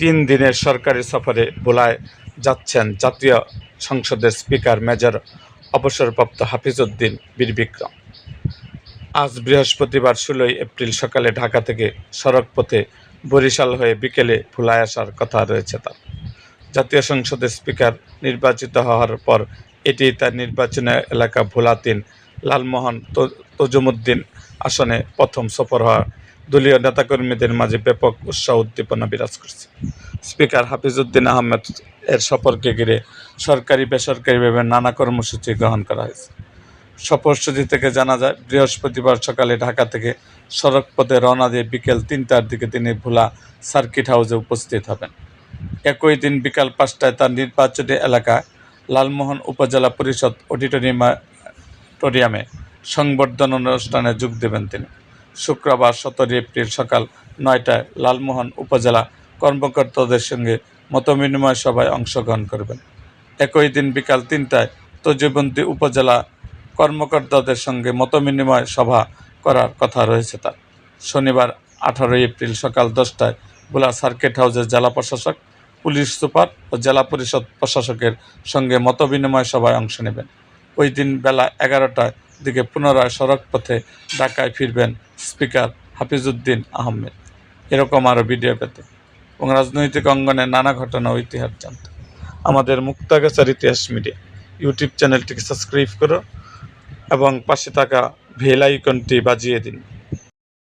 3 দিনের সরকারি সফরে ভোলায় যাচ্ছেন জাতীয় সংসদের স্পিকার মেজর অবসরপ্রাপ্ত হাফিজউদ্দিন বীর বিক্রম। আজ বৃহস্পতিবার 16 এপ্রিল সকালে ঢাকা থেকে সড়কপথে বরিশাল হয়ে বিকেলে ভোলায় আসার কথা রয়েছে তার। জাতীয় সংসদের স্পিকার নির্বাচিত হওয়ার পর এটিই তার নির্বাচনী এলাকা ভোলা-3 লালমোহন তজুমুদ্দিন আসনে প্রথম সফর হওয়া দলীয় নেতাকর্মীদের মাঝে ব্যাপক উৎসাহ উদ্দীপনা বিরাজ করছে। স্পিকার হাফিজউদ্দিন আহমেদ এর সফরকে ঘিরে সরকারি বেসরকারিভাবে নানা কর্মসূচি গ্রহণ করা হয়েছে। সফরসূচি থেকে জানা যায়, বৃহস্পতিবার সকালে ঢাকা থেকে সড়কপথে রওনা দিয়ে বিকেল 3টার দিকে তিনি ভোলা সার্কিট হাউসে উপস্থিত হবেন। একই দিন বিকাল 5টায় তার নির্বাচনী এলাকা লালমোহন উপজেলা পরিষদ অডিটোরিয়ামে সংবর্ধনা অনুষ্ঠানে যোগ দেবেন তিনি। শুক্রবার 17 এপ্রিল সকাল 9টায় লালমোহন উপজেলা কর্মকর্তাদের সঙ্গে মতবিনিময় সভায় অংশগ্রহণ করবেন। একই দিন বিকাল 3টায় তজুমুদ্দিন উপজেলা কর্মকর্তাদের সঙ্গে মতবিনিময় সভা করার কথা রয়েছে তার। শনিবার 18 এপ্রিল সকাল 10টায় ভোলা সার্কিট হাউসে জেলা প্রশাসক, পুলিশ সুপার ও জেলা পরিষদ প্রশাসকের সঙ্গে মতবিনিময় সভায় অংশ নেবেন। ওই দিন বেলা 11টার দিকে পুনরায় সড়কপথে ঢাকায় ফিরবেন স্পিকার হাফিজউদ্দিন আহমেদ। এরকম আরও ভিডিও পেতে এবং রাজনৈতিক অঙ্গনে নানা ঘটনা ও ইতিহাস জানতে আমাদের মুক্তাগাছার ইতিহাস মিডিয়া ইউটিউব চ্যানেলটিকে সাবস্ক্রাইব করো এবং পাশে থাকা বেল আইকনটি বাজিয়ে দিন।